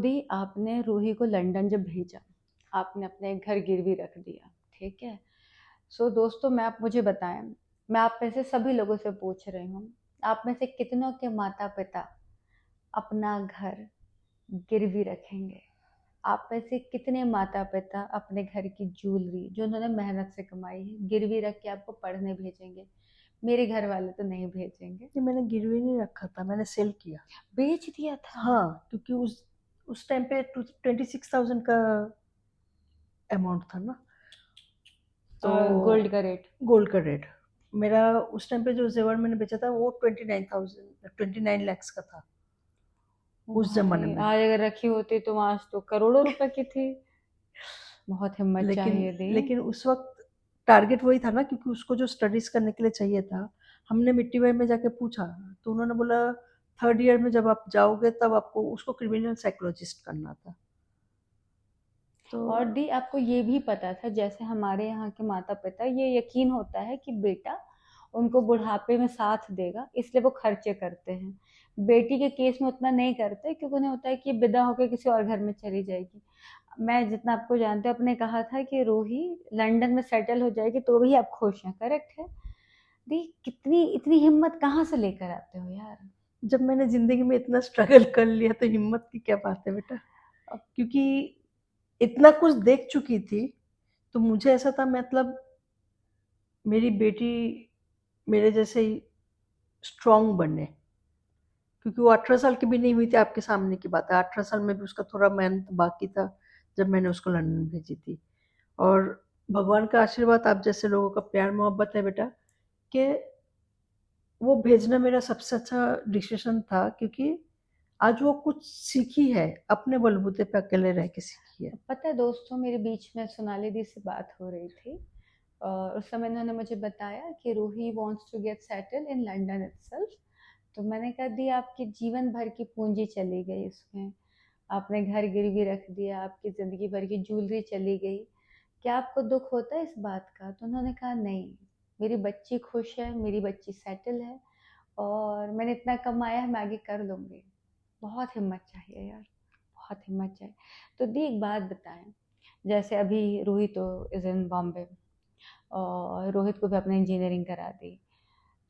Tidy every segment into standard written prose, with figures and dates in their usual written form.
दी आपने रूही को लंदन जब भेजा, आपने अपने घर गिरवी रख दिया, ठीक है। सो दोस्तों, मैं आप मुझे बताएं, मैं आप में से सभी लोगों से पूछ रही हूँ, आप में से कितनों के माता पिता अपना घर गिरवी रखेंगे? आप में से कितने माता पिता अपने घर की ज्वेलरी जो उन्होंने मेहनत से कमाई है गिरवी रख के आपको पढ़ने भेजेंगे? मेरे घर वाले तो नहीं भेजेंगे। ये मैंने गिरवी नहीं रखा था, मैंने सेल किया। बेच दिया था? हाँ, क्योंकि उस टाइम पे 26,000 का अमाउंट था ना। तो और गोल्ड का रेट? गोल्ड का रेट मेरा उस टाइम पे जो जेवर मैंने बेचा था वो 29 लैक्स का था ओ उस जमाने भाई, में। आज अगर रखी होती तो आज तो करोड़ों रुपए की थी। बहुत हिम्मत लेकिन चाहिए दी। लेकिन उस वक्त टारगेट वही था ना, क्योंकि उसको जो स्टडीज करने के लिए चाहिए था। हमने मिट्टी बाई में जाके पूछा तो उन्होंने बोला थर्ड ईयर में जब आप जाओगे तब आपको उसको क्रिमिनल साइकोलॉजिस्ट करना था। तो और दी आपको ये भी पता था, जैसे हमारे यहाँ के माता पिता ये यकीन होता है कि बेटा उनको बुढ़ापे में साथ देगा, इसलिए वो खर्चे करते हैं। बेटी के केस में उतना नहीं करते क्योंकि उन्हें होता है कि विदा होकर किसी और घर में चली जाएगी। मैं जितना आपको जानते हो, आपने कहा था कि रूही लंदन में सेटल हो जाएगी तो भी आप खुश हैं, करेक्ट है? दी कितनी इतनी हिम्मत कहाँ से लेकर आते हो यार? जब मैंने जिंदगी में इतना स्ट्रगल कर लिया तो हिम्मत की क्या बात है बेटा। क्योंकि इतना कुछ देख चुकी थी, तो मुझे ऐसा था मतलब मेरी बेटी मेरे जैसे ही स्ट्रांग बने। क्योंकि वो 18 साल की भी नहीं हुई थी, आपके सामने की बात है। 18 साल में भी उसका थोड़ा मेहनत बाकी था जब मैंने उसको लंदन भेजी थी। और भगवान का आशीर्वाद, आप जैसे लोगों का प्यार मोहब्बत है बेटा, कि वो भेजना मेरा सबसे अच्छा डिसीजन था। क्योंकि आज वो कुछ सीखी है, अपने बलबूते पे अकेले रह के सीखी है। पता है दोस्तों, मेरे बीच में सोनाली दी से बात हो रही थी और उस समय उन्होंने मुझे बताया कि Ruhi wants to get settle in London itself. तो मैंने कहा दी आपकी जीवन भर की पूंजी चली गई इसमें, आपने घर गिरवी रख दिया, आपकी ज़िंदगी भर की ज्वेलरी चली गई, क्या आपको दुख होता है इस बात का? तो उन्होंने कहा नहीं, मेरी बच्ची खुश है, मेरी बच्ची सेटल है और मैंने इतना कमाया है, मैं आगे कर लूँगी। बहुत हिम्मत चाहिए यार, बहुत हिम्मत चाहिए। तो दी एक बात बताएं, जैसे अभी रूही तो इज़ इन बॉम्बे और रोहित को भी अपने इंजीनियरिंग करा दी।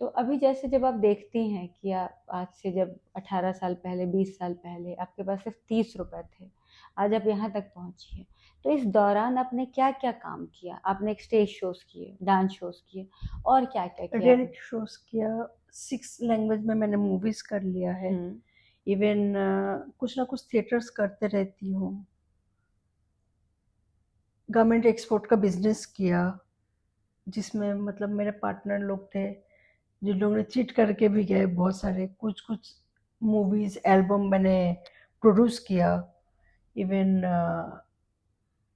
तो अभी जैसे जब आप देखती हैं कि आप आज से जब 18 साल पहले, 20 साल पहले आपके पास सिर्फ 30 रुपए थे, आज आप यहाँ तक पहुँची हैं। तो इस दौरान आपने क्या क्या काम किया? आपने एक स्टेज शोज किए, डांस शोज किए, और क्या क्या किया आपने? रियलिटी शोज किया, 6 लैंग्वेज में मैंने मूवीज कर लिया है। हम्म। इवन कुछ ना कुछ थिएटर्स करते रहती हूँ। गवर्नमेंट एक्सपोर्ट का बिजनेस किया, जिसमें मतलब मेरे पार्टनर लोग थे जिन लोगों ने चीट करके भी गए बहुत सारे। कुछ कुछ मूवीज एल्बम मैंने प्रोड्यूस किया। इवन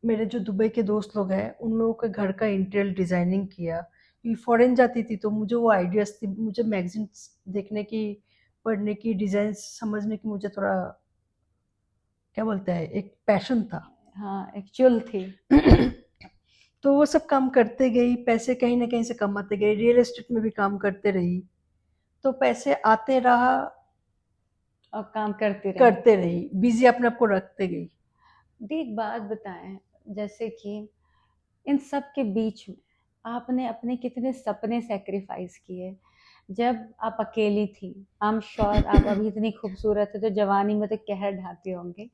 मेरे जो दुबई के दोस्त लोग हैं उन लोगों के घर का इंटीरियर डिजाइनिंग किया। क्योंकि फॉरेन जाती थी तो मुझे वो आइडियाज थी, मुझे मैगजीन्स देखने की, पढ़ने की, डिजाइन समझने की मुझे थोड़ा क्या बोलते हैं एक पैशन था। हाँ, एक चुल थी। तो वो सब काम करते गई, पैसे कहीं ना कहीं से कमाते गई, रियल एस्टेट में भी काम करते रही। तो पैसे आते रहा, और काम करती रही। करते रही, बिजी अपने आप को रखते गई। दी एक बात बताएं, जैसे कि इन सब के बीच में आपने अपने कितने सपने सेक्रीफाइस किए? जब आप अकेली थी, आई एम श्योर आप अभी इतनी खूबसूरत है तो जवानी में तो कहर ढाती होंगी।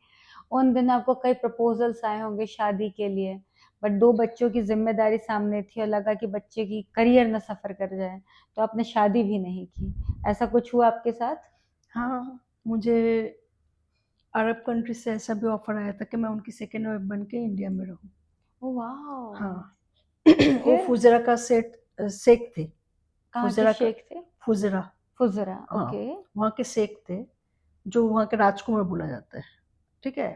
उन दिन आपको कई प्रपोजल्स आए होंगे शादी के लिए, बट दो बच्चों की जिम्मेदारी सामने थी और लगा कि बच्चे की करियर न सफ़र कर जाए, तो आपने शादी भी नहीं की। ऐसा कुछ हुआ आपके साथ? हाँ, मुझे अरब कंट्री से ऐसा भी ऑफर आया था कि मैं उनकी सेकेंड वाइफ बन के इंडिया में रहूं। ओ वाह। हाँ। वो फिर? फुजरा का शेख थे। कहाँ के फुजरा का, शेख थे? फुजरा। फुजरा, हाँ, ओके। वहाँ के शेख थे, जो वहाँ के राजकुमार बोला जाता है। ठीक है,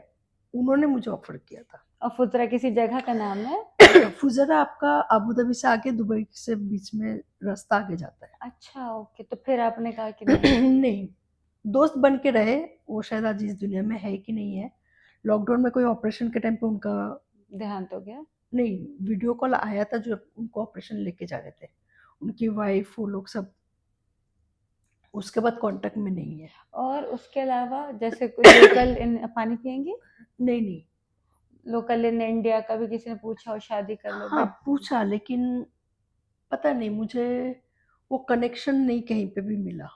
उन्होंने मुझे ऑफर किया था। और फुजरा किसी जगह का नाम है? फुजरा आपका अबू धाबी से आगे, दुबई से बीच में रास्ता आगे जाता अच्छा, ओके, तो फिर आपने कहा कि है। नहीं? नहीं, दोस्त बन के रहे। वो शायद आज इस दुनिया में है कि नहीं है। लॉकडाउन में कोई ऑपरेशन के टाइम पे उनका, देहांत हो गया? नहीं, वीडियो कॉल आया था जो उनको ऑपरेशन लेके जा रहे थे। उनकी वाइफ, वो लोग सब उसके बाद कांटेक्ट में नहीं है। और उसके अलावा जैसे कोई लोकल इन पानी पियेंगे, नहीं नहीं। लोकल इन इंडिया का भी किसी ने पूछा हो शादी कर लो हाँ बट? पूछा, लेकिन पता नहीं मुझे वो कनेक्शन नहीं कहीं पे भी मिला।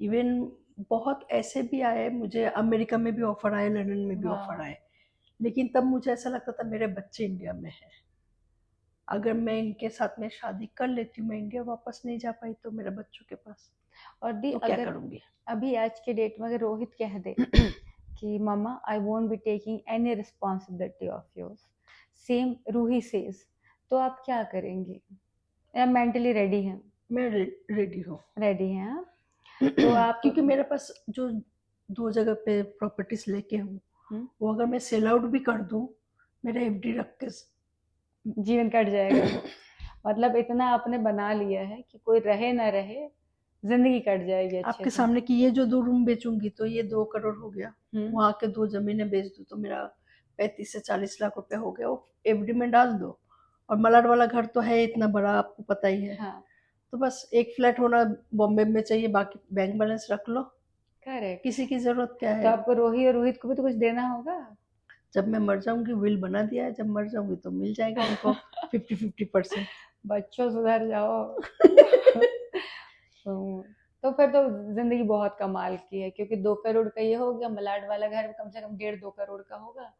इवन बहुत ऐसे भी आए, मुझे अमेरिका में भी ऑफर आए, लंदन में भी ऑफर वाह। आए, लेकिन तब मुझे ऐसा लगता था मेरे बच्चे इंडिया में हैं, अगर मैं इनके साथ में शादी कर लेती हूँ, मैं इंडिया वापस नहीं जा पाई तो मेरे बच्चों के पास और दी तो क्या अगर करूँगी। अभी आज के डेट में अगर रोहित कह दे कि मम्मा I won't be taking any responsibility of yours, same Roohi says, तो आप क्या करेंगे? या मेंटली रेडी हैं? मैं रेडी हूँ। रेडी हैं हाँ? तो आप क्योंकि मेरे पास जो 2 जगह पे प्रॉपर्टीज लेके हूँ, वो अगर मैं सेल आउट भी कर दूँ, मेरा एफडी रख के जीवन कट जाएगा। मतलब इतना आपने बना लिया है कि कोई रहे ना रहे, जिंदगी कट जाएगी अच्छे आपके से। सामने कि ये जो 2 रूम बेचूंगी तो ये 2 करोड़ हो गया, हम्म। वहां के 2 जमीनें बेच दूं तो मेरा 35 से 40 लाख रुपए हो गया, वो एफडी में डाल दो। और मलाड वाला घर तो है इतना बड़ा, आपको पता ही है। हाँ तो बस एक फ्लैट होना बॉम्बे में चाहिए, बाकी बैंक बैलेंस रख लो, करेक्ट। किसी की जरूरत क्या तो है। आपको रोही और रोहित को भी तो कुछ देना होगा। जब मैं मर जाऊंगी, विल बना दिया है, जब मर जाऊंगी तो मिल जाएगा उनको 50-50%। बच्चों सुधर जाओ। तो फिर तो जिंदगी बहुत कमाल की है, क्योंकि 2 करोड़ का ये हो गया, मलाड वाला घर कम से कम 1.5-2 करोड़ का होगा,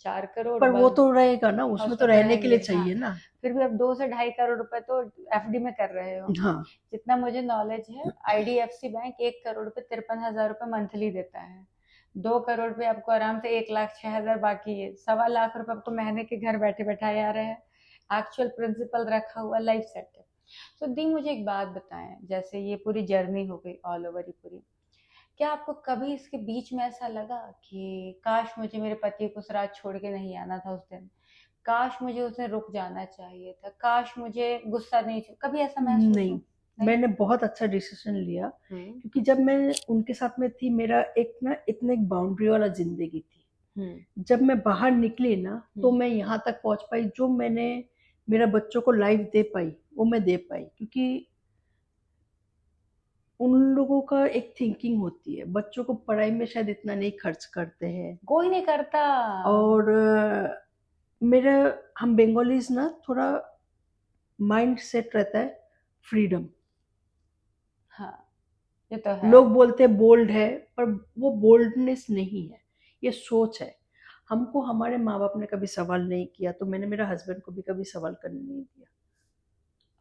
4 करोड़ पर वो बस। तो रहेगा ना, हाँ, उसमें तो उसमें तो रहने के लिए रहेंगे हाँ। चाहिए ना। फिर भी अब 2 से 2.5 करोड़ रुपए तो एफडी में कर रहे हो। हाँ जितना मुझे नॉलेज है, आईडीएफसी बैंक 1 करोड़ पे 53,000 रुपए मंथली देता है। 2 करोड़ पे आपको आराम से 1,06,000 बाकी है, 1.25 लाख रुपए आपको महीने के घर बैठे बैठाए आ रहे हैं। एक्चुअल प्रिंसिपल रखा हुआ, लाइफ सेट है। तो दी मुझे एक बात बताएं, जैसे ये पूरी जर्नी हो गई ऑल ओवर ही पूरी, क्या आपको कभी इसके बीच में ऐसा लगा कि काश मुझे मेरे पति को उस रात छोड़ के नहीं आना था उस दिन, काश मुझे उसने रुक जाना चाहिए था, काश मुझे गुस्सा नहीं कभी ऐसा महसूस नहीं, हो? नहीं। मैंने बहुत अच्छा डिसीजन लिया, हम्म। क्योंकि जब मैं उनके साथ में थी, मेरा एक ना इतने एक बाउंड्री वाला जिंदगी थी। जब मैं बाहर निकली ना, तो मैं यहाँ तक पहुंच पाई, जो मैंने मेरा बच्चों को लाइफ दे पाई वो मैं दे पाई, क्योंकि उन लोगों का एक थिंकिंग होती है, बच्चों को पढ़ाई में शायद इतना नहीं खर्च करते हैं। कोई नहीं करता। और मेरा, हम बंगालीज ना थोड़ा माइंड सेट रहता है फ्रीडम। हाँ, ये तो है। लोग बोलते हैं बोल्ड है, पर वो बोल्डनेस नहीं है, ये सोच है। हमको हमारे माँ बाप ने कभी सवाल नहीं किया, तो मैंने मेरे हस्बैंड को भी कभी सवाल करने नहीं दिया।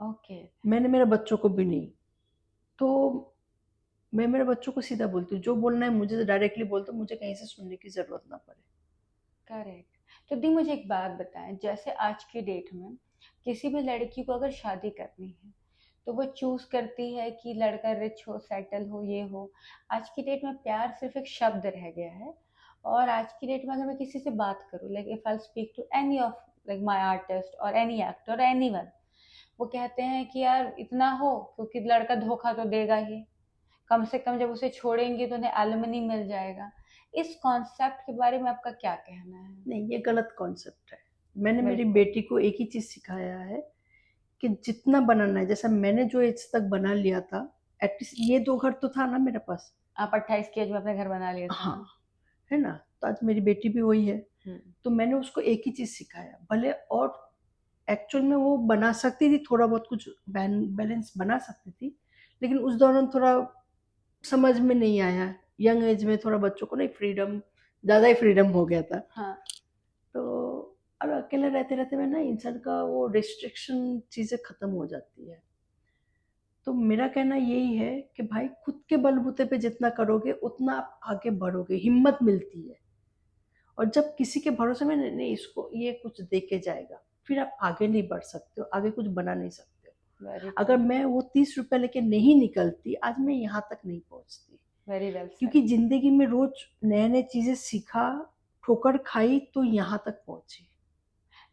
ओके। मैंने मेरे बच्चों को भी नहीं। तो मैं मेरे बच्चों को सीधा बोलती हूँ, जो बोलना है मुझे डायरेक्टली बोल दो, मुझे कहीं से सुनने की जरूरत ना पड़े। करेक्ट। तो दी मुझे एक बात बताएं, जैसे आज की डेट में किसी भी लड़की को अगर शादी करनी है तो वो चूज करती है कि लड़का रिच हो, सेटल हो, ये हो। आज की डेट में प्यार सिर्फ एक शब्द रह गया है। और आज की डेट में अगर मैं किसी से बात करूँ, like if I speak to any of like my artist और एनी एक्टर एनीवन, वो कहते हैं कि यार इतना हो, क्योंकि लड़का धोखा तो देगा ही, कम से कम जब उसे छोड़ेंगे तो उन्हें एलिमनी मिल जाएगा। इस कॉन्सेप्ट के बारे में आपका क्या कहना है? नहीं, ये गलत कॉन्सेप्ट है। मैंने मेरी बिल्कुल। बेटी को एक ही चीज सिखाया है कि जितना बनाना है, जैसा मैंने जो एज तक बना लिया था, एटलीस्ट ये 2 घर तो था ना मेरे पास। आप 28 की एज में अपने घर बना लिए थे हाँ, ना? है ना, तो आज मेरी बेटी भी वही है। हम्म। तो मैंने उसको एक ही चीज सिखाया, भले और एक्चुअल में वो बना सकती थी, थोड़ा बहुत कुछ बैलेंस बना सकती थी, लेकिन उस दौरान थोड़ा समझ में नहीं आया, यंग एज में थोड़ा बच्चों को नहीं, फ्रीडम, ज़्यादा ही फ्रीडम हो गया था। हाँ। तो और अकेले रहते रहते में ना इंसान का वो रिस्ट्रिक्शन चीज़ें खत्म हो जाती है। तो मेरा कहना यही है कि भाई खुद के बलबूते पे जितना करोगे उतना आप आगे बढ़ोगे, हिम्मत मिलती है। और जब किसी के भरोसे में नहीं, नहीं इसको ये कुछ दे के जाएगा, फिर आप आगे नहीं बढ़ सकते हो, आगे कुछ बना नहीं सकते हो। वेरी अगर मैं वो 30 रुपए लेके नहीं निकलती, आज मैं यहाँ तक नहीं पहुँचती। Very well said. क्योंकि जिंदगी में रोज नए नए चीजें सीखा, ठोकर खाई, तो यहाँ तक पहुंची।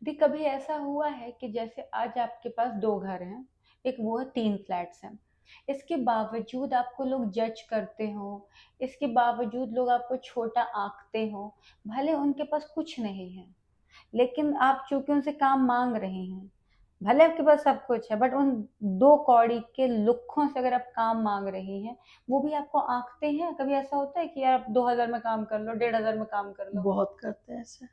दी कभी ऐसा हुआ है कि जैसे आज आपके पास 2 घर हैं, एक वो है, 3 फ्लैट्स हैं, इसके बावजूद आपको लोग जज करते हो, इसके बावजूद लोग आपको छोटा आंकते हो, भले उनके पास कुछ नहीं है, लेकिन आप चूंकि उनसे काम मांग रही हैं, भले आपके पास सब कुछ है, बट उन 2 कौड़ी के लुक्खों से अगर आप काम माँग रही हैं, वो भी आपको आँकते हैं? कभी ऐसा होता है कि यार आप 2000 में काम कर लो, 1500 में काम कर लो? बहुत करते हैं ऐसे।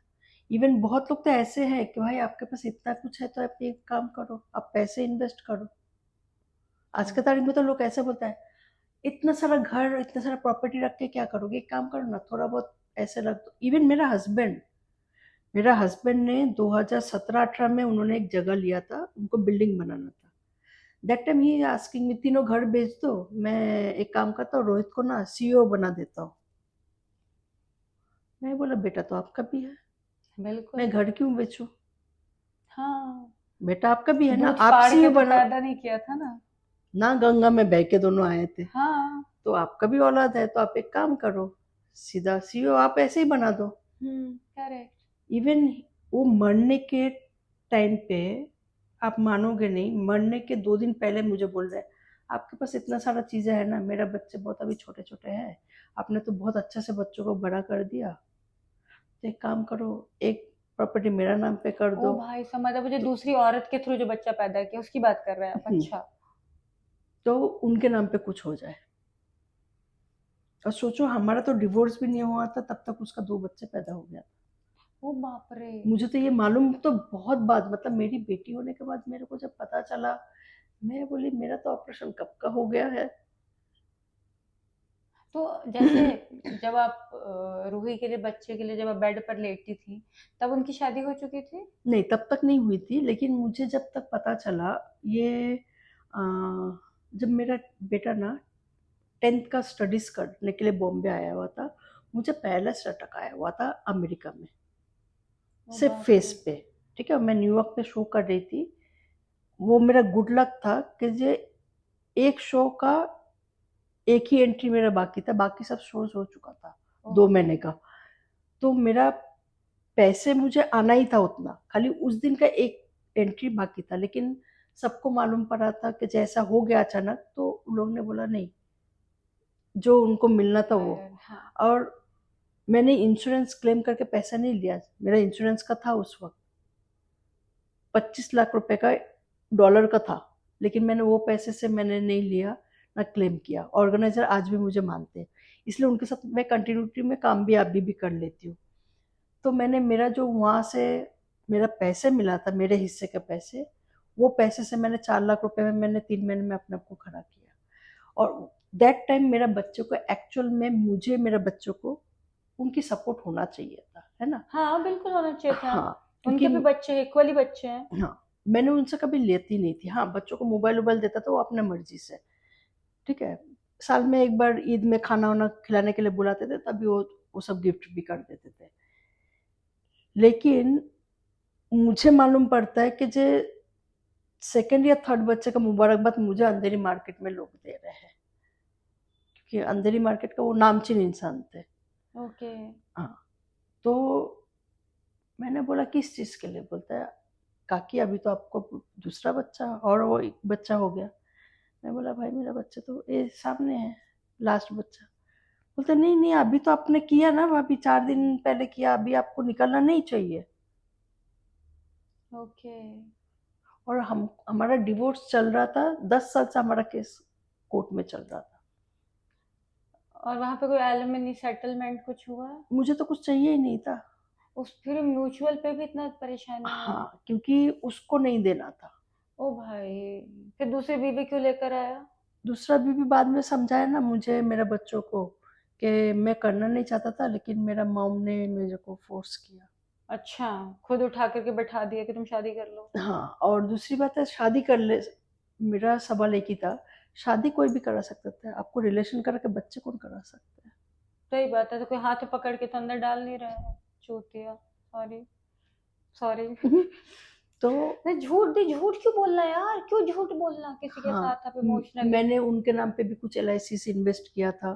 इवन बहुत लोग तो ऐसे हैं कि भाई आपके पास इतना कुछ है तो आप एक काम करो, आप पैसे इन्वेस्ट करो। आज के ओह! तारीख में तो लोग ऐसे बोलते हैं, इतना सारा घर, इतना सारा प्रॉपर्टी रख के क्या करोगे, एक काम करो ना, थोड़ा बहुत ऐसे रख दो। इवन मेरा हस्बैंड ने 2017-18 में उन्होंने एक जगह लिया था, उनको बिल्डिंग बनाना था। That time he asking me, तीनों घर बेच दो, मैं एक काम करता हूँ, रोहित को ना सीईओ बना देता हूँ। मैं बोला बेटा तो आपका भी है, मैं बिल्कुल। घर क्यों बेचूं, हाँ, बेटा आपका भी है ना, दूध आप फाड़ के सीईओ तो बना। पैदा नहीं किया था ना। ना गंगा में बह के दोनों आए थे, हाँ। तो आपका भी औलाद है, तो आप एक काम करो, सीधा सीईओ आप ऐसे ही बना दो। करेक्ट। इवन वो मरने के टाइम पे, आप मानोगे नहीं, मरने के 2 दिन पहले मुझे बोल रहे हैं, आपके पास इतना सारा चीजें है ना, मेरा बच्चे बहुत अभी छोटे छोटे हैं, आपने तो बहुत अच्छे से बच्चों को बड़ा कर दिया, तो एक काम करो, एक प्रॉपर्टी मेरा नाम पे कर ओ दो। भाई साहब, मतलब मुझे तो, दूसरी औरत के थ्रू जो बच्चा पैदा किया उसकी बात कर रहे हैं आप? अच्छा। तो उनके नाम पे कुछ हो जाए। और सोचो हमारा तो डिवोर्स भी नहीं हुआ था तब तक उसका 2 बच्चे पैदा हो गया। ओ बाप रे। मुझे तो ये मालूम तो बहुत बाद, मतलब मेरी बेटी होने के बाद मेरे को जब पता चला, मैं बोली मेरा तो ऑपरेशन कब का हो गया है। तो जैसे जब आप रूही के लिए, बच्चे के लिए जब आप बेड पर लेटी थी, तब उनकी शादी हो चुकी थी? नहीं तब तक नहीं हुई थी, लेकिन मुझे जब तक पता चला, ये अ, जब मेरा बेटा ना 10th का स्टडीज करने के लिए बॉम्बे आया हुआ था, मुझे पहला अटैक आया हुआ था अमेरिका में, ओ सिर्फ बाप फेस रे। पे। ठीक है, मैं न्यूयॉर्क में शो कर रही थी, वो मेरा गुड लक था कि ये एक शो का एक ही एंट्री मेरा बाकी था, बाकी सब शोज हो चुका था, दो ओके। महीने का। तो मेरा पैसे मुझे आना ही था उतना, खाली उस दिन का एक एंट्री बाकी था, लेकिन सबको मालूम पड़ा था कि जैसा हो गया अचानक, तो उन लोगों ने बोला नहीं, जो उनको मिलना था वो। फायर, हाँ। और मैंने इंश्योरेंस क्लेम करके पैसा नहीं लिया, मेरा इंश्योरेंस का था उस वक्त 25 लाख रुपए का, डॉलर का था, लेकिन मैंने वो पैसे से मैंने नहीं लिया, ना क्लेम किया। ऑर्गेनाइजर आज भी मुझे मानते हैं, इसलिए उनके साथ मैं कंटिन्यूटी में काम भी अभी भी कर लेती हूँ। तो मैंने मेरा जो वहाँ से मेरा पैसे मिला था, मेरे हिस्से के पैसे, वो पैसे से मैंने 4 लाख रुपए में मैंने 3 महीने में अपने आप को खड़ा किया। और दैट टाइम मेरा बच्चों को एक्चुअल में, मुझे मेरे बच्चों को उनकी सपोर्ट होना चाहिए था, है ना। हाँ बिल्कुल होना चाहिए था। हाँ, क्योंकि उनके भी बच्चे हैं, इक्वली बच्चे हैं। हाँ, मैंने उनसे कभी लेती नहीं थी। हाँ, बच्चों को मोबाइल वोबाइल देता था वो अपने मर्जी से, ठीक है। साल में एक बार ईद में खाना वाना खिलाने के लिए बुलाते थे, तभी वो सब गिफ्ट भी कर देते थे। लेकिन मुझे मालूम पड़ता है कि जो सेकंड या थर्ड बच्चे का मुबारकबाद मुझे अंधेरी मार्केट में लोग दे रहे हैं, क्योंकि अंधेरी मार्केट का वो नामचीन इंसान थे। ओके। हाँ, तो मैंने बोला किस चीज़ के लिए, बोलता है काकी अभी तो आपको दूसरा बच्चा और वो एक बच्चा हो गया। मैं बोला भाई मेरा बच्चा तो ये सामने है, लास्ट बच्चा। बोलते नहीं नहीं, अभी तो आपने किया ना, अभी 4 दिन पहले किया, अभी आपको निकलना नहीं चाहिए। ओके। और हमारा डिवोर्स चल रहा था, 10 साल से हमारा केस कोर्ट में चल रहा था। और वहां पे कोई एलिमनी सेटलमेंट कुछ हुआ? मुझे तो कुछ चाहिए ही नहीं था। उस फिर म्यूचुअल पे भी इतना परेशानी हुई? हाँ, क्योंकि उसको नहीं देना था। ओ भाई, फिर दूसरी बीवी क्यों लेकर आया? दूसरा बीवी बाद में समझाया ना मुझे, मेरे बच्चों को, कि मैं करना नहीं चाहता था, लेकिन मेरा मॉम ने मेरे को फोर्स किया। अच्छा, खुद उठा करके बैठा दिया कि तुम शादी कर लो? हाँ, और दूसरी बात है, शादी कर ले, मेरा सवाल एक ही था, शादी कोई भी करा सकता था, आपको रिलेशन करके बच्चे कौन करा सकता है। सही बात है, तो कोई हाथ में पकड़ के तो अंदर डाल नहीं रहा है। चूतिया। सॉरी। सॉरी। तो नहीं, झूठ दी, झूठ क्यों बोलना यार, क्यों झूठ बोलना किसी के हाँ, साथ आप इमोशनली? मैंने उनके नाम पे भी कुछ LIC से इन्वेस्ट किया था,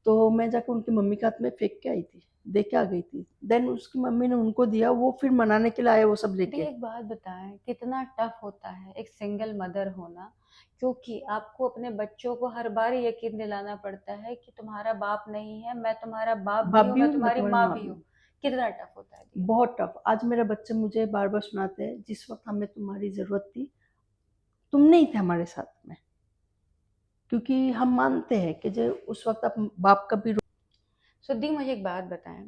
तो मैं जाके उनकी मम्मी के हाथ में फेंक के आई थी, दे के आ गई थी। देन उसकी मम्मी ने उनको दिया, वो फिर मनाने के लिए आए वो सब दी, लेके। एक बात बताएं, कितना टफ होता है एक सिंगल मदर होना, क्योंकि आपको अपने बच्चों को हर बार ये यकीन दिलाना पड़ता है कि तुम्हारा बाप नहीं है, मैं तुम्हारा बाप बाप भी हूँ, भी मैं हूँ, मैं तुम्हारी तुम्हारी माँ माँ भी भी हूँ। हूँ। कितना टफ होता है ये? बहुत टफ। आज मेरे बच्चे मुझे बार बार सुनाते हैं, जिस वक्त हमें तुम्हारी जरूरत थी तुम नहीं थे हमारे साथ में। क्योंकि हम मानते हैं कि जो उस वक्त आप बाप का भी सो दी, मुझे एक बात बताएं,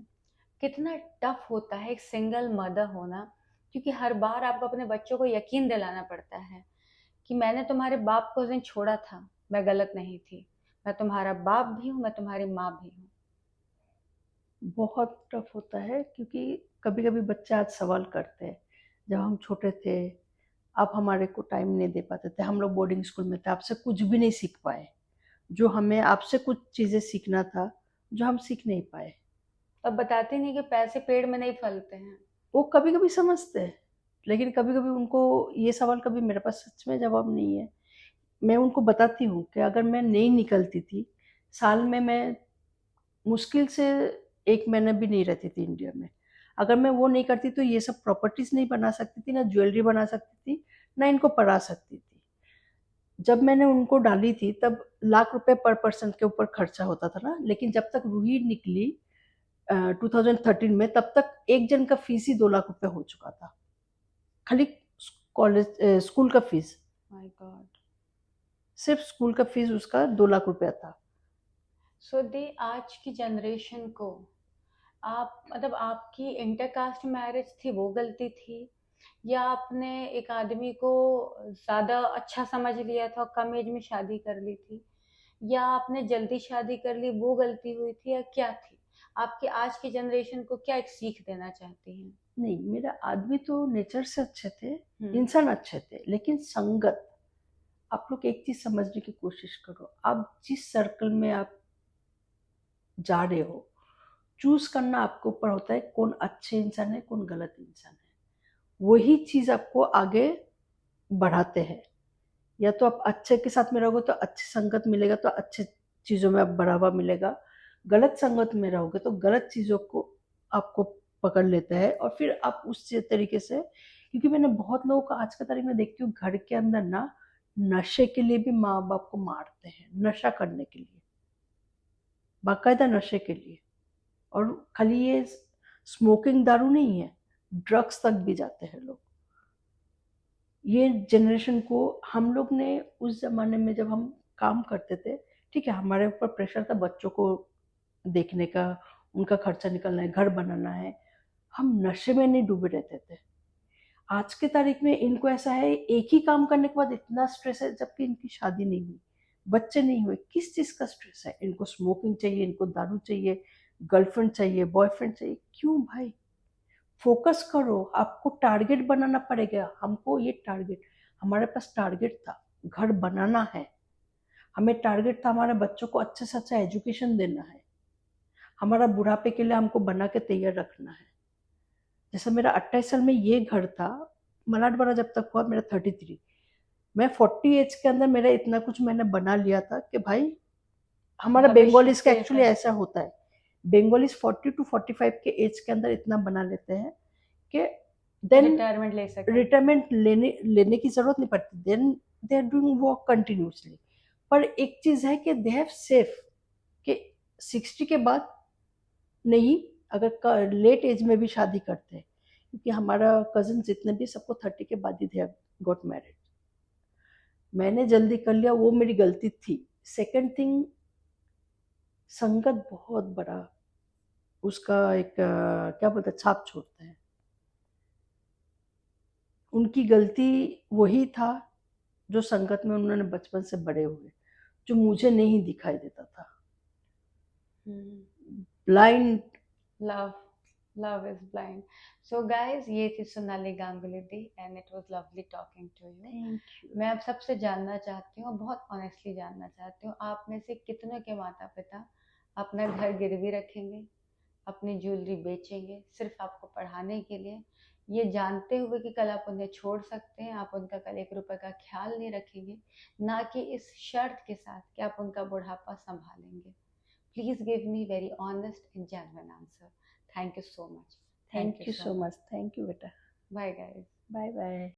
कितना टफ होता है एक सिंगल मदर होना, क्योंकि हर बार आपको अपने बच्चों को यकीन दिलाना पड़ता है कि मैंने तुम्हारे बाप को उस दिन छोड़ा था, मैं गलत नहीं थी, मैं तुम्हारा बाप भी हूँ, मैं तुम्हारी माँ भी हूँ। बहुत टफ होता है। क्योंकि कभी कभी बच्चे आज सवाल करते हैं, जब हम छोटे थे आप हमारे को टाइम नहीं दे पाते थे, हम लोग बोर्डिंग स्कूल में थे, आपसे कुछ भी नहीं सीख पाए, जो हमें आपसे कुछ चीज़ें सीखना था जो हम सीख नहीं पाए। अब बताते नहीं कि पैसे पेड़ में नहीं फलते हैं। वो कभी कभी समझते हैं, लेकिन कभी कभी उनको ये सवाल, कभी मेरे पास सच में जवाब नहीं है। मैं उनको बताती हूँ कि अगर मैं नहीं निकलती थी, साल में मैं मुश्किल से 1 महीना भी नहीं रहती थी इंडिया में, अगर मैं वो नहीं करती तो ये सब प्रॉपर्टीज नहीं बना सकती थी, ना ज्वेलरी बना सकती थी, ना इनको पढ़ा सकती थी। जब मैंने उनको डाली थी तब लाख रुपए पर पर्सन के ऊपर खर्चा होता था ना, लेकिन जब तक रूही निकली 2013 में, तब तक एक जन का फीस ही 2 लाख रुपए हो चुका था, खाली कॉलेज स्कूल का फीस। My God. सिर्फ स्कूल का फीस उसका 2 लाख रुपया था। सो दी, आज की जनरेशन को आप, मतलब आपकी इंटरकास्ट मैरिज थी वो गलती थी, या आपने एक आदमी को ज्यादा अच्छा समझ लिया था और कम एज में शादी कर ली थी, या आपने जल्दी शादी कर ली वो गलती हुई थी, या क्या थी? आपके आज की जनरेशन को क्या एक सीख देना चाहती हैं? नहीं, मेरा आदमी तो नेचर से अच्छे थे, हम्म। इंसान अच्छे थे, लेकिन संगत। आप लोग एक चीज समझने की कोशिश करो, आप जिस सर्कल में आप जा रहे हो, चूज करना आपके ऊपर होता है, कौन अच्छे इंसान है कौन गलत इंसान है। वही चीज आपको आगे बढ़ाते हैं। या तो आप अच्छे के साथ में रहोगे तो अच्छी संगत मिलेगा, तो अच्छे चीजों में आप बढ़ावा मिलेगा। गलत संगत में रहोगे तो गलत चीजों को आपको पकड़ लेता है, और फिर आप उस तरीके से, क्योंकि मैंने बहुत लोगों को आज के तारीख में देखती हूँ, घर के अंदर ना नशे के लिए भी माँ बाप को मारते हैं, नशा करने के लिए, बाकायदा नशे के लिए। और खाली ये स्मोकिंग दारू नहीं है, ड्रग्स तक भी जाते हैं लोग। ये जनरेशन को, हम लोग ने उस जमाने में जब हम काम करते थे, ठीक है हमारे ऊपर प्रेशर था बच्चों को देखने का, उनका खर्चा निकलना है, घर बनाना है, हम नशे में नहीं डूबे रहते थे। आज के तारीख में इनको ऐसा है, एक ही काम करने के बाद इतना स्ट्रेस है, जबकि इनकी शादी नहीं हुई, बच्चे नहीं हुए, किस चीज का स्ट्रेस है? इनको स्मोकिंग चाहिए, इनको दारू चाहिए, गर्लफ्रेंड चाहिए, बॉयफ्रेंड चाहिए। क्यों भाई? फोकस करो, आपको टारगेट बनाना पड़ेगा। हमको ये टारगेट, हमारे पास टारगेट था, घर बनाना है, हमें टारगेट था हमारे बच्चों को अच्छे से अच्छा एजुकेशन देना है, हमारा बुढ़ापे के लिए हमको बना के तैयार रखना है। जैसे मेरा 28 साल में ये घर था, मराठवाड़ा जब तक हुआ मेरा 33, मैं 40 एज के अंदर मेरा इतना कुछ मैंने बना लिया था कि भाई, हमारा भविष्य बंगालीज का सेफ एक्चुअली है। ऐसा होता है, बंगालीज 40 to 45 के एज के अंदर इतना बना लेते हैं कि देन रिटायरमेंट ले सके। रिटायरमेंट लेने लेने की जरूरत नहीं पड़ती, then they are doing work continuously. पर एक चीज है कि दे हैव सेफ कि 60 के बाद नहीं, अगर लेट एज में भी शादी करते हैं, क्योंकि हमारा कजन जितने भी सबको 30 के बाद ही दे गॉट मैरिड। मैंने जल्दी कर लिया, वो मेरी गलती थी। सेकंड थिंग, संगत बहुत बड़ा उसका एक क्या बोलते हैं, छाप छोड़ता है। उनकी गलती वही था जो संगत में उन्होंने बचपन से बड़े हुए, जो मुझे नहीं दिखाई देता था। Blind. Love, love is blind. So guys, ये थी Sonali Ganguly di, and it was lovely talking to you. Thank you. मैं आप सबसे जानना चाहती हूँ, बहुत ऑनेस्टली जानना चाहती हूँ, आप में से कितनों के माता पिता अपना घर गिरवी रखेंगे, अपनी ज्वेलरी बेचेंगे सिर्फ आपको पढ़ाने के लिए, ये जानते हुए कि कल आप उन्हें छोड़ सकते हैं, आप उनका कल एक रुपए का ख्याल नहीं रखेंगे, ना कि इस शर्त के साथ कि आप उनका बुढ़ापा संभालेंगे? Please give me very honest and genuine answer. Thank you so much. Thank thank you you so so much. Much. Thank you बेटा। Bye guys. Bye bye.